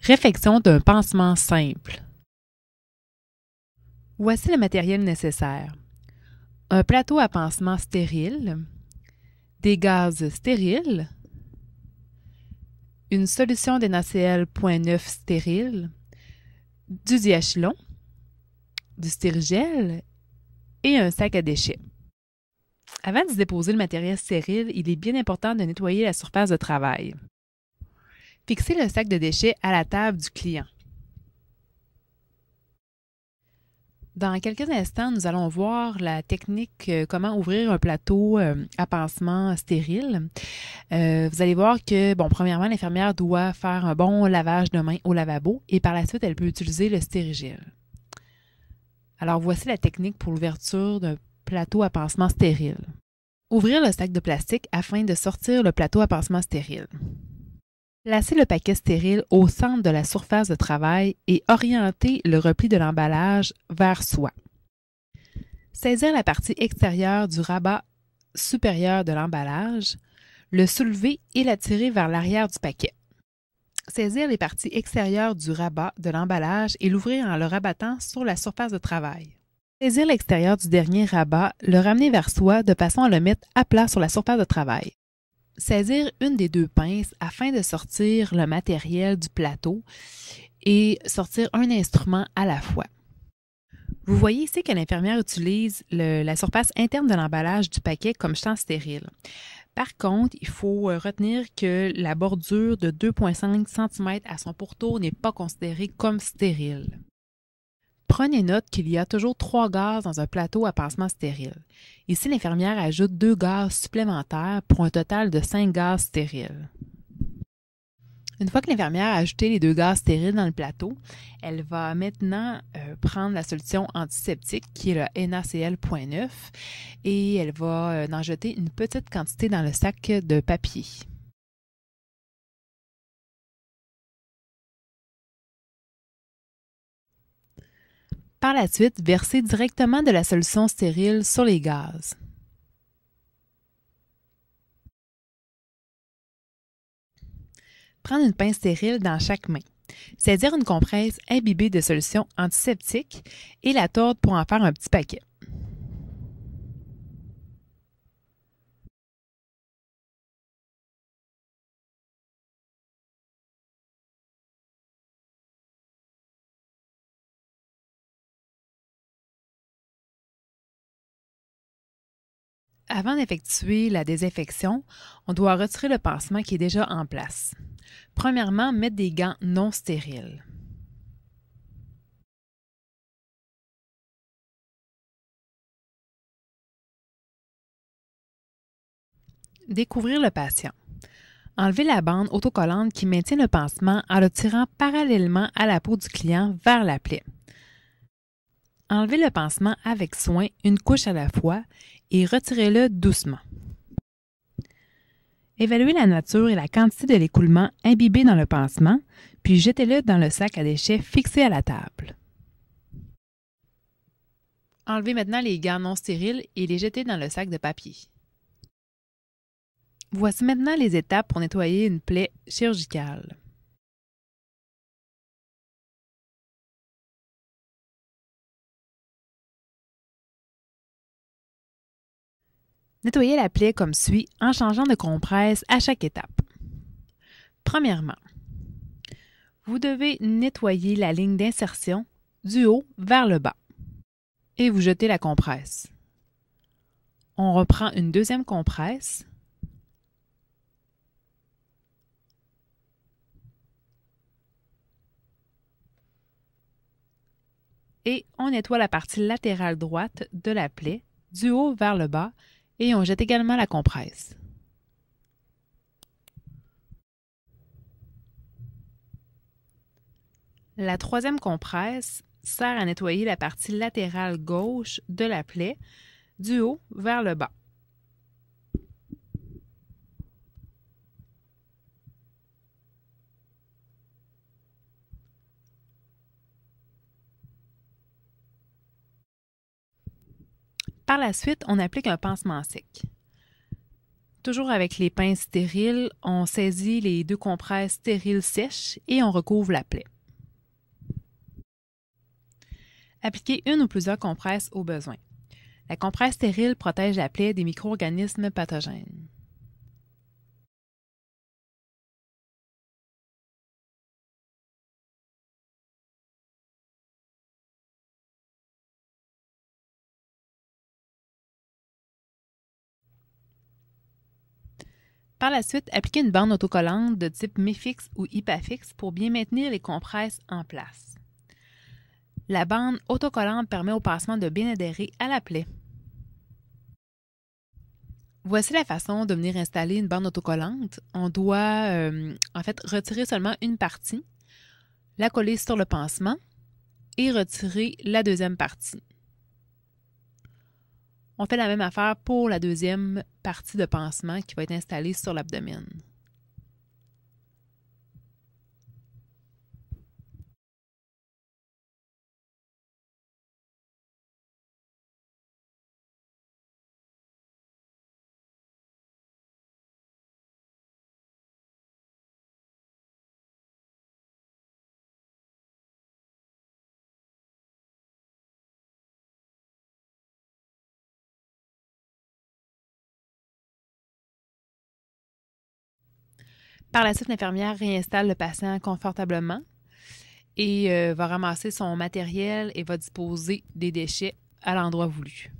Réfection d'un pansement simple. Voici le matériel nécessaire. Un plateau à pansement stérile, des gaz stériles, une solution d'NaCl 0.9 stérile, du diachylon, du stérigel et un sac à déchets. Avant de déposer le matériel stérile, il est bien important de nettoyer la surface de travail. Fixez le sac de déchets à la table du client. Dans quelques instants, nous allons voir la technique comment ouvrir un plateau à pansement stérile. Vous allez voir que, premièrement, l'infirmière doit faire un bon lavage de mains au lavabo et par la suite, elle peut utiliser le stérigel. Alors, voici la technique pour l'ouverture d'un plateau à pansement stérile. Ouvrir le sac de plastique afin de sortir le plateau à pansement stérile. Placez le paquet stérile au centre de la surface de travail et orientez le repli de l'emballage vers soi. Saisir la partie extérieure du rabat supérieur de l'emballage, le soulever et l'attirer vers l'arrière du paquet. Saisir les parties extérieures du rabat de l'emballage et l'ouvrir en le rabattant sur la surface de travail. Saisir l'extérieur du dernier rabat, le ramener vers soi de façon à le mettre à plat sur la surface de travail. Saisir une des deux pinces afin de sortir le matériel du plateau et sortir un instrument à la fois. Vous voyez ici que l'infirmière utilise la surface interne de l'emballage du paquet comme champ stérile. Par contre, il faut retenir que la bordure de 2,5 cm à son pourtour n'est pas considérée comme stérile. Prenez note qu'il y a toujours 3 gaz dans un plateau à pansement stérile. Ici, l'infirmière ajoute 2 gaz supplémentaires pour un total de 5 gaz stériles. Une fois que l'infirmière a ajouté les 2 gaz stériles dans le plateau, elle va maintenant prendre la solution antiseptique qui est le NaCl 0.9 et elle va en jeter une petite quantité dans le sac de papier. Par la suite, versez directement de la solution stérile sur les gaz. Prendre une pince stérile dans chaque main. Saisir une compresse imbibée de solution antiseptique et la tordre pour en faire un petit paquet. Avant d'effectuer la désinfection, on doit retirer le pansement qui est déjà en place. Premièrement, mettre des gants non stériles. Découvrir le patient. Enlever la bande autocollante qui maintient le pansement en le tirant parallèlement à la peau du client vers la plaie. Enlevez le pansement avec soin, une couche à la fois, et retirez-le doucement. Évaluez la nature et la quantité de l'écoulement imbibé dans le pansement, puis jetez-le dans le sac à déchets fixé à la table. Enlevez maintenant les gants non stériles et les jetez dans le sac de papier. Voici maintenant les étapes pour nettoyer une plaie chirurgicale. Nettoyez la plaie comme suit en changeant de compresse à chaque étape. Premièrement, vous devez nettoyer la ligne d'insertion du haut vers le bas et vous jetez la compresse. On reprend une deuxième compresse. Et on nettoie la partie latérale droite de la plaie du haut vers le bas et on jette également la compresse. La troisième compresse sert à nettoyer la partie latérale gauche de la plaie du haut vers le bas. Par la suite, on applique un pansement sec. Toujours avec les pinces stériles, on saisit les 2 compresses stériles sèches et on recouvre la plaie. Appliquez une ou plusieurs compresses au besoin. La compresse stérile protège la plaie des micro-organismes pathogènes. Par la suite, appliquez une bande autocollante de type Mifix ou Hypafix pour bien maintenir les compresses en place. La bande autocollante permet au pansement de bien adhérer à la plaie. Voici la façon de venir installer une bande autocollante. On doit retirer seulement une partie, la coller sur le pansement et retirer la deuxième partie. On fait la même affaire pour la deuxième partie de pansement qui va être installée sur l'abdomen. Par la suite, l'infirmière réinstalle le patient confortablement et va ramasser son matériel et va disposer des déchets à l'endroit voulu.